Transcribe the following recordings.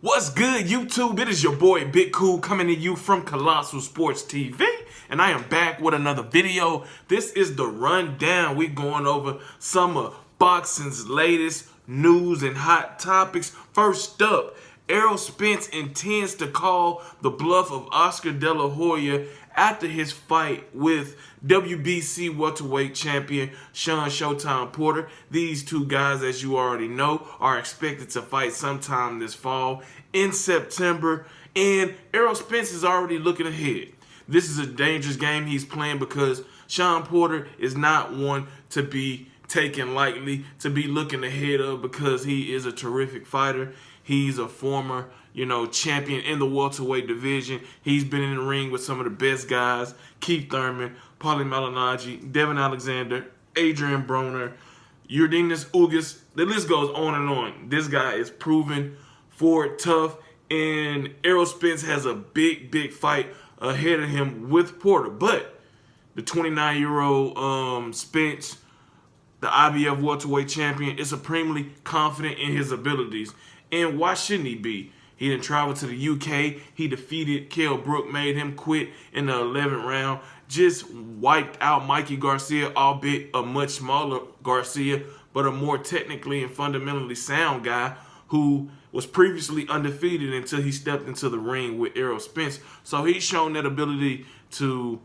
What's good, YouTube? It is your boy Big Cool coming to you from Colossal Sports TV, and I am back with another video. This is the rundown. We're going over some of boxing's latest news and hot topics. First up, Errol Spence intends to call the bluff of Oscar De La Hoya after his fight with WBC welterweight champion Sean Showtime Porter. These two guys, as you already know, are expected to fight sometime this fall in September, and Errol Spence is already looking ahead. This is a dangerous game he's playing because Sean Porter is not one to be taken lightly, to be looking ahead of, because he is a terrific fighter. He's a former, champion in the welterweight division. He's been in the ring with some of the best guys: Keith Thurman, Paulie Malignaggi, Devin Alexander, Adrian Broner, Yordenis Ugas. The list goes on and on. This guy is proven for it, tough, and Errol Spence has a big fight ahead of him with Porter. But the 29-year-old Spence, the IBF welterweight champion, is supremely confident in his abilities. And why shouldn't he be? He didn't travel to the UK. He defeated Kell Brook, made him quit in the 11th round. Just wiped out Mikey Garcia, albeit a much smaller Garcia, but a more technically and fundamentally sound guy who was previously undefeated until he stepped into the ring with Errol Spence. So he's shown that ability to,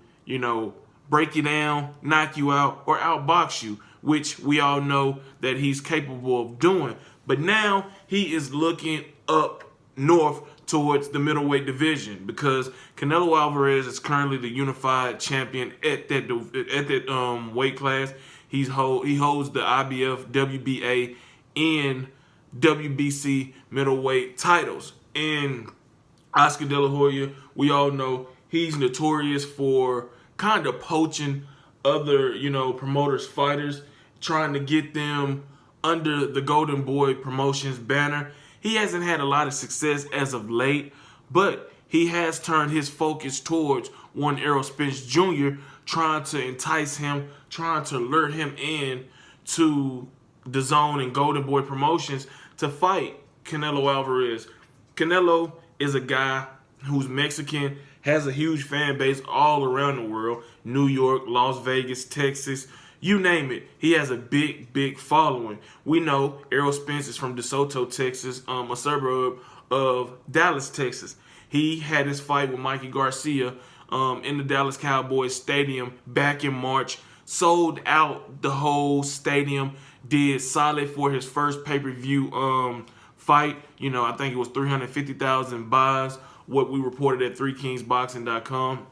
break you down, knock you out, or outbox you, which we all know that he's capable of doing. But now he is looking up north towards the middleweight division because Canelo Alvarez is currently the unified champion at that weight class. He holds the IBF, WBA, and WBC middleweight titles. And Oscar De La Hoya, we all know he's notorious for kind of poaching other, promoters, fighters, trying to get them under the Golden Boy Promotions banner. He hasn't had a lot of success as of late, but he has turned his focus towards one Errol Spence Jr., trying to entice him, trying to lure him in to the Zone and Golden Boy Promotions to fight Canelo Alvarez. Canelo is a guy who's Mexican, has a huge fan base all around the world: New York, Las Vegas, Texas, you name it. He has a big following. We know Errol Spence is from DeSoto, Texas, a suburb of Dallas, Texas. He had his fight with Mikey Garcia in the Dallas Cowboys Stadium back in March. Sold out the whole stadium. Did solid for his first pay-per-view fight. I think it was 350,000 buys, what we reported at 3kingsboxing.com.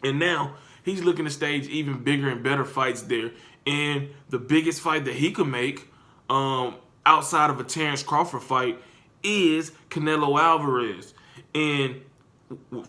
And now he's looking to stage even bigger and better fights there. And the biggest fight that he could make outside of a Terrence Crawford fight is Canelo Alvarez. And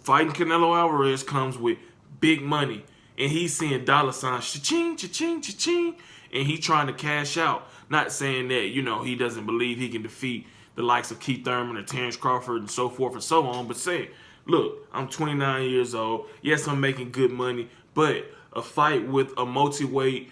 fighting Canelo Alvarez comes with big money. And he's seeing dollar signs, cha-ching, cha-ching, cha-ching. And he's trying to cash out. Not saying that, he doesn't believe he can defeat the likes of Keith Thurman or Terrence Crawford and so forth and so on. But saying, look, I'm 29 years old. Yes, I'm making good money. But a fight with a multi-weight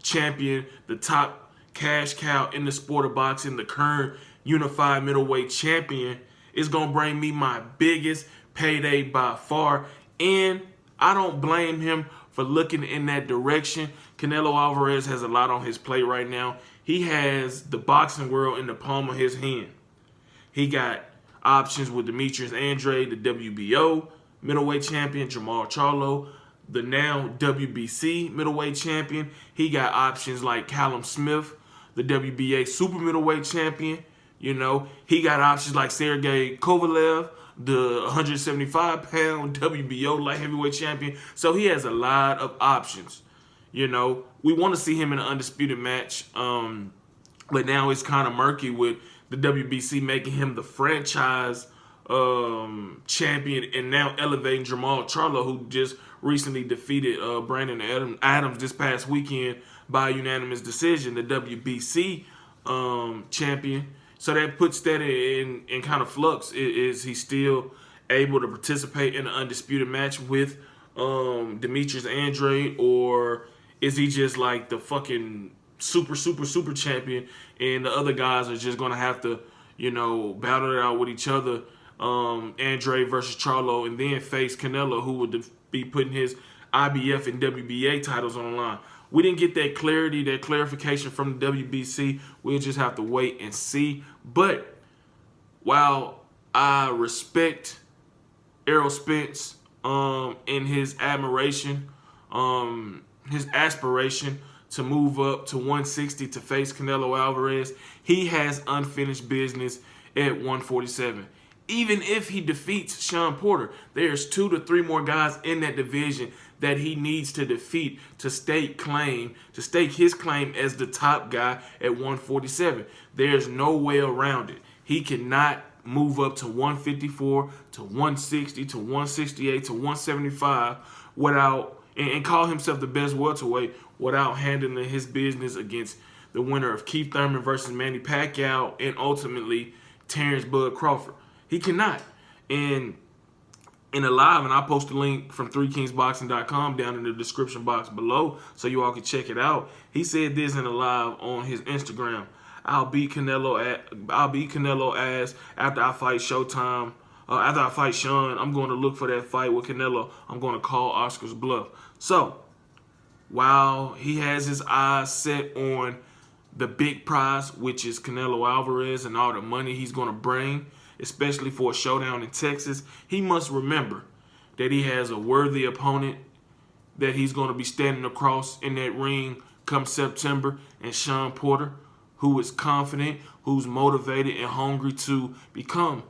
champion, the top cash cow in the sport of boxing, the current unified middleweight champion, is going to bring me my biggest payday by far. And I don't blame him for looking in that direction. Canelo Alvarez has a lot on his plate right now. He has the boxing world in the palm of his hand. He got options with Demetrius Andrade, the WBO middleweight champion, Jamal Charlo, the now WBC middleweight champion. He got options like Callum Smith, the WBA super middleweight champion. He got options like Sergey Kovalev, the 175-pound WBO light heavyweight champion. So he has a lot of options. We want to see him in an undisputed match, but now it's kind of murky with the WBC making him the franchise champion and now elevating Jamal Charlo, who just recently defeated Brandon Adams this past weekend by unanimous decision, the WBC champion. So that puts that in kind of flux. Is he still able to participate in an undisputed match with Demetrius Andrade, or is he just like the fucking super champion and the other guys are just going to have to you know, battle it out with each other, Andre versus Charlo, and then face Canelo, who would be putting his IBF and WBA titles on the line. We didn't get that clarity, that clarification from the WBC. We'll just have to wait and see. But while I respect Errol Spence in his admiration, his aspiration to move up to 160 to face Canelo Alvarez, he has unfinished business at 147. Even if he defeats Sean Porter, there's 2 to 3 more guys in that division that he needs to defeat to stake his claim as the top guy at 147. There's no way around it. He cannot move up to 154, to 160, to 168, to 175 without and call himself the best welterweight without handling his business against the winner of Keith Thurman versus Manny Pacquiao and ultimately Terrence Bud Crawford. He cannot. And in a live, and I'll post a link from 3kingsboxing.com down in the description box below so you all can check it out. He said this in a live on his Instagram. I'll beat Canelo ass after I fight Showtime. After I fight Sean, I'm going to look for that fight with Canelo. I'm going to call Oscar's bluff. So, while he has his eyes set on the big prize, which is Canelo Alvarez and all the money he's going to bring, especially for a showdown in Texas, he must remember that he has a worthy opponent that he's going to be standing across in that ring come September, and Sean Porter, who is confident, who's motivated and hungry to become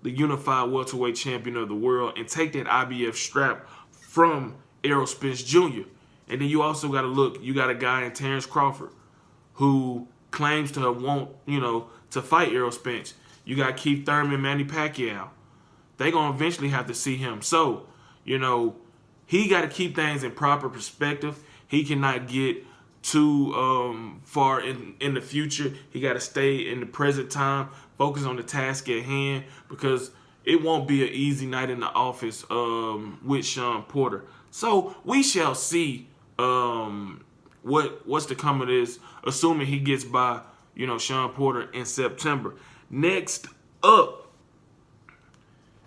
the unified welterweight champion of the world and take that IBF strap from Errol Spence Jr. And then you also got to look, you got a guy in Terrence Crawford who claims to want, to fight Errol Spence. You got Keith Thurman, Manny Pacquiao. They're going to eventually have to see him. So, he got to keep things in proper perspective. He cannot get too far in the future. He got to stay in the present time, focus on the task at hand, because it won't be an easy night in the office with Sean Porter. So we shall see what's to come of this, assuming he gets by, Sean Porter in September. Next up,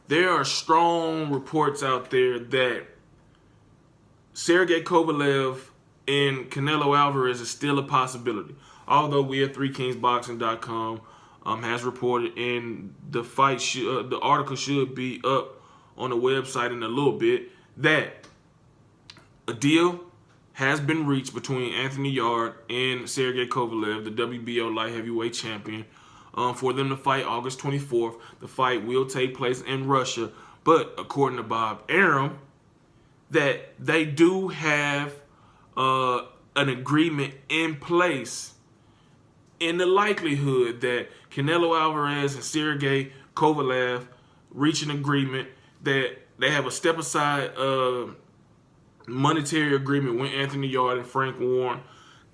there are strong reports out there that Sergey Kovalev and Canelo Alvarez is still a possibility. Although we at 3kingsboxing.com has reported, and the article should be up on the website in a little bit, that a deal has been reached between Anthony Yarde and Sergey Kovalev, the WBO light heavyweight champion, for them to fight August 24th. The fight will take place in Russia, but according to Bob Arum, that they do have an agreement in place in the likelihood that Canelo Alvarez and Sergey Kovalev reach an agreement, that they have a step-aside monetary agreement with Anthony Yarde and Frank Warren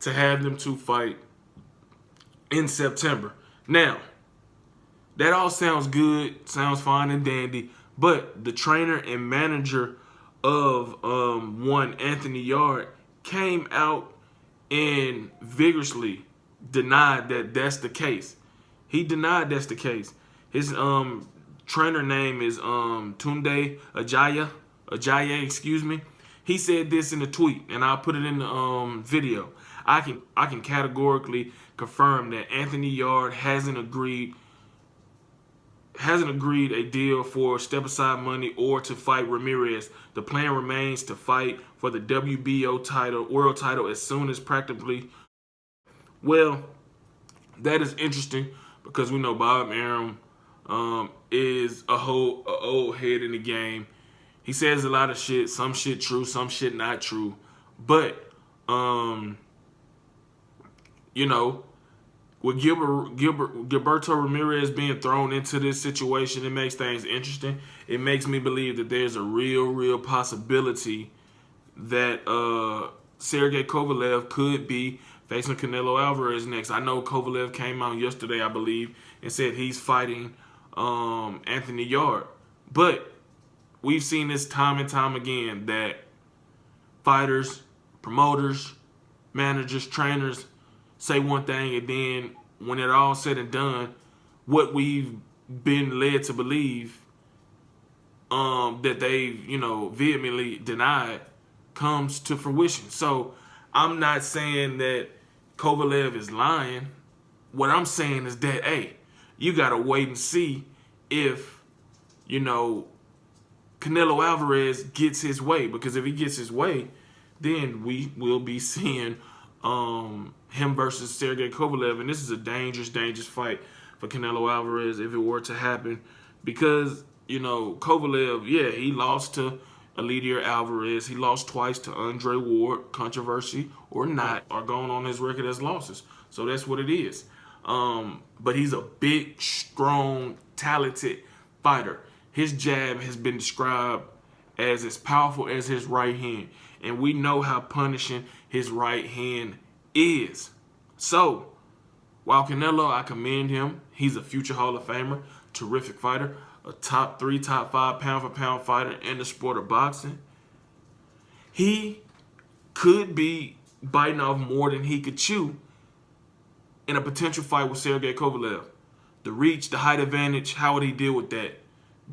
to have them two fight in September. Now, that all sounds good, sounds fine and dandy, but the trainer and manager of one Anthony Yarde came out and vigorously denied that that's the case. He denied that's the case. His trainer name is Tunde Ajayi, excuse me. He said this in a tweet, and I'll put it in the video. I can categorically confirm that Anthony Yarde hasn't agreed a deal for step-aside money or to fight Ramirez. The plan remains to fight for the WBO title, world title, as soon as practically. Well, that is interesting because we know Bob Arum is a old head in the game. He says a lot of shit, some shit true, some shit not true. But, with Gilberto Ramirez being thrown into this situation, it makes things interesting. It makes me believe that there's a real possibility that Sergey Kovalev could be facing Canelo Alvarez next. I know Kovalev came out yesterday, I believe, and said he's fighting Anthony Yarde. But we've seen this time and time again that fighters, promoters, managers, trainers say one thing, and then when it all said and done, what we've been led to believe that they've, vehemently denied comes to fruition. So I'm not saying that Kovalev is lying. What I'm saying is that, hey, you got to wait and see if, Canelo Alvarez gets his way. Because if he gets his way, then we will be seeing him versus Sergey Kovalev. And this is a dangerous, dangerous fight for Canelo Alvarez if it were to happen. Because, Kovalev, yeah, he lost to Ggg Alvarez. He lost twice to Andre Ward. Controversy or not, are going on his record as losses. So that's what it is. But he's a big, strong, talented fighter. His jab has been described as powerful as his right hand. And we know how punishing his right hand is. So, while Canelo, I commend him. He's a future Hall of Famer, terrific fighter, a top 3, top 5 pound-for-pound fighter in the sport of boxing. He could be biting off more than he could chew in a potential fight with Sergey Kovalev. The reach, the height advantage, how would he deal with that?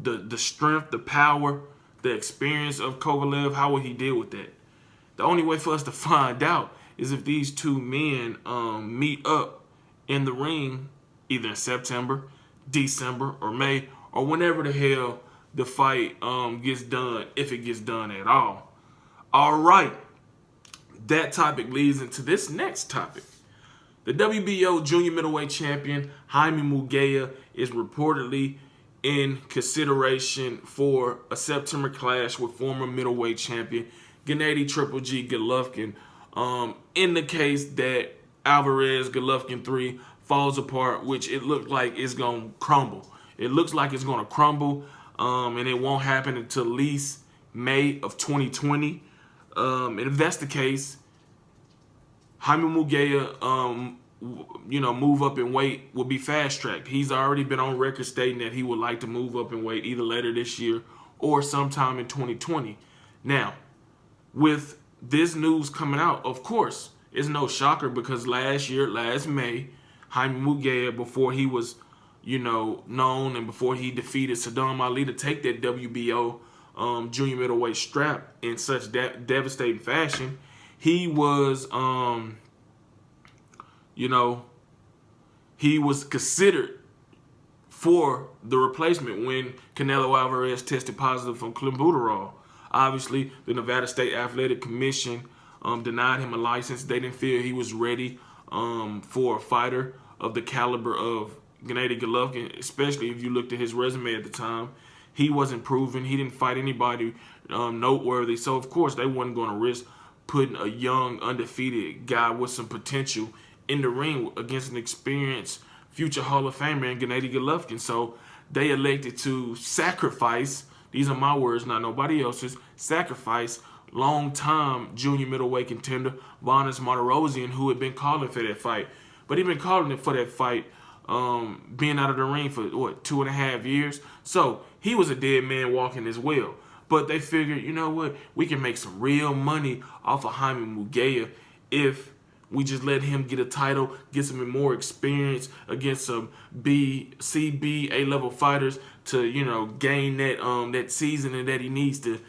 The strength, the power, the experience of Kovalev, how would he deal with that? The only way for us to find out is if these two men meet up in the ring either in September, December, or May, or whenever the hell the fight gets done, if it gets done at all. All right. That topic leads into this next topic. The WBO junior middleweight champion, Jaime Munguia, is reportedly in consideration for a September clash with former middleweight champion Gennady Ggg-Golovkin in the case that Alvarez Golovkin 3 falls apart, which it looked like it's going to crumble. It looks like it's going to crumble, and it won't happen until at least May of 2020. And if that's the case, Jaime Munguia, move up in weight will be fast-tracked. He's already been on record stating that he would like to move up in weight either later this year or sometime in 2020. Now, with this news coming out, of course, it's no shocker because last May, Jaime Munguia, before he was, known and before he defeated Saddam Ali to take that WBO junior middleweight strap in such devastating fashion, he was, he was considered for the replacement when Canelo Alvarez tested positive for clenbuterol. Obviously, the Nevada State Athletic Commission denied him a license. They didn't feel he was ready for a fighter of the caliber of Gennady Golovkin, especially if you looked at his resume at the time. He wasn't proven. He didn't fight anybody noteworthy. So, of course, they weren't going to risk putting a young, undefeated guy with some potential in the ring against an experienced future Hall of Famer in Gennady Golovkin. So they elected to sacrifice, these are my words, not nobody else's, sacrifice long-time junior middleweight contender Vanes Martirosyan, who had been calling for that fight. But he'd been calling it for that fight, being out of the ring for, 2.5 years? So he was a dead man walking as well. But they figured, you know what, we can make some real money off of Jaime Munguia if we just let him get a title, get some more experience against some CB, A-level fighters to, gain that seasoning that he needs to,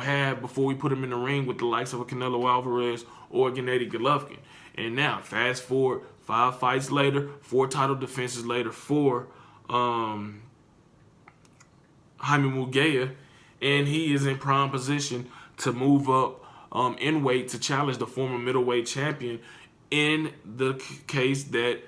have before we put him in the ring with the likes of a Canelo Alvarez or Gennady Golovkin. And now, fast forward, 5 fights later, 4 title defenses later for Jaime Munguia, and he is in prime position to move up in weight to challenge the former middleweight champion in the case that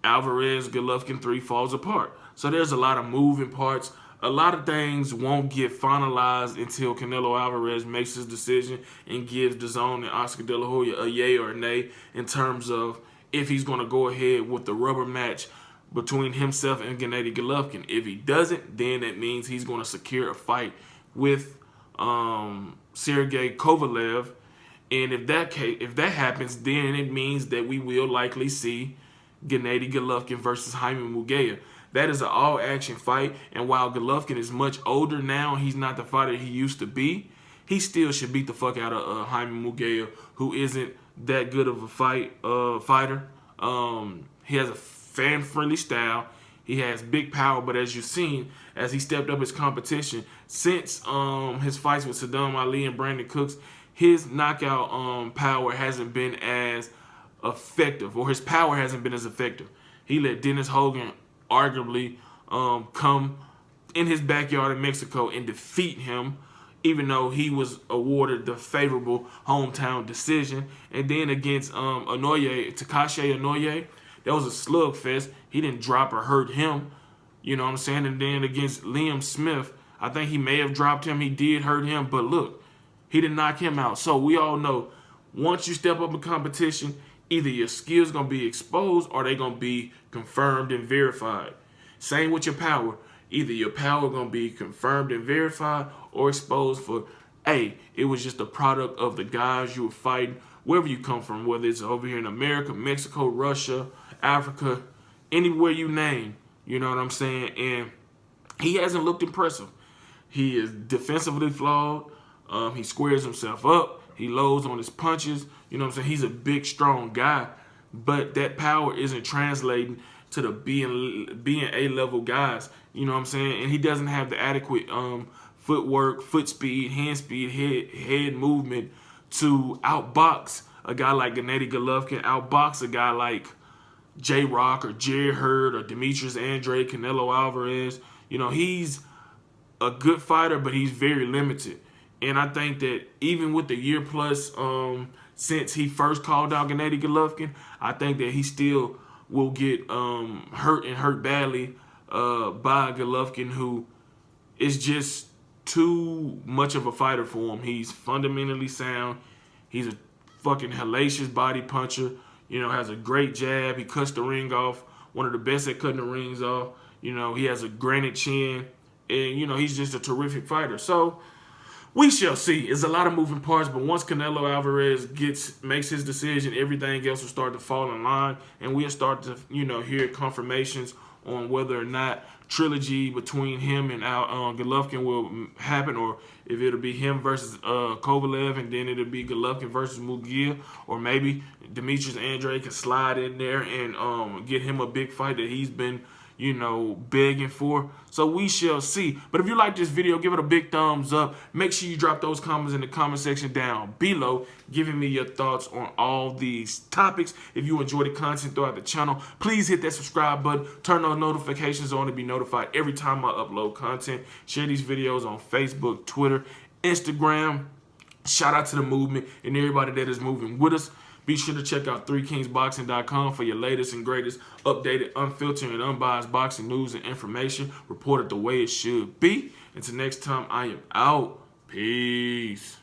Alvarez Golovkin 3 falls apart. So there's a lot of moving parts. A lot of things won't get finalized until Canelo Alvarez makes his decision and gives DAZN and Oscar De La Hoya a yay or a nay in terms of if he's going to go ahead with the rubber match between himself and Gennady Golovkin. If he doesn't, then that means he's going to secure a fight with Sergey Kovalev. And if that happens, then it means that we will likely see Gennady Golovkin versus Jaime Munguia. That is an all-action fight, and while Golovkin is much older now, he's not the fighter he used to be, he still should beat the fuck out of Jaime Munguia, who isn't that good of a fighter. He has a fan-friendly style. He has big power, but as you've seen, as he stepped up his competition since his fights with Saddam Ali and Brandon Cooks, his knockout power hasn't been as effective, or his power hasn't been as effective. He let Dennis Hogan arguably come in his backyard in Mexico and defeat him, even though he was awarded the favorable hometown decision. And then against Takashi Inoue, that was a slugfest. He didn't drop or hurt him. You know what I'm saying? And then against Liam Smith, I think he may have dropped him. He did hurt him, but look, he didn't knock him out. So we all know, once you step up in competition, either your skills going to be exposed or they're going to be confirmed and verified. Same with your power. Either your power going to be confirmed and verified or exposed for, hey, it was just a product of the guys you were fighting, wherever you come from, whether it's over here in America, Mexico, Russia, Africa, anywhere you name. You know what I'm saying? And he hasn't looked impressive. He is defensively flawed. He squares himself up. He loads on his punches. You know what I'm saying? He's a big, strong guy. But that power isn't translating to the being A-level guys. You know what I'm saying? And he doesn't have the adequate footwork, foot speed, hand speed, head movement to outbox a guy like Gennady Golovkin, outbox a guy like J-Rock or Jerry Hurd or Demetrius Andrade, Canelo Alvarez. You know, he's a good fighter, but he's very limited. And I think that even with the year plus since he first called out Gennady Golovkin, I think that he still will get hurt and hurt badly by Golovkin, who is just too much of a fighter for him. He's fundamentally sound. He's a fucking hellacious body puncher. You know, has a great jab. He cuts the ring off. One of the best at cutting the rings off. You know, he has a granite chin. And, you know, he's just a terrific fighter. So, we shall see. It's a lot of moving parts, but once Canelo Alvarez makes his decision, everything else will start to fall in line, and we'll start to, you know, hear confirmations on whether or not trilogy between him and Golovkin will happen, or if it'll be him versus Kovalev, and then it'll be Golovkin versus Munguia, or maybe Demetrius Andrade can slide in there and get him a big fight that he's been, you know, begging for. So we shall see. But if you like this video, give it a big thumbs up. Make sure you drop those comments in the comment section down below, giving me your thoughts on all these topics. If you enjoy the content throughout the channel, please hit that subscribe button. Turn those notifications on to be notified every time I upload content. Share these videos on Facebook, Twitter, Instagram. Shout out to the movement and everybody that is moving with us. Be sure to check out 3kingsboxing.com for your latest and greatest updated, unfiltered, and unbiased boxing news and information reported the way it should be. Until next time, I am out. Peace.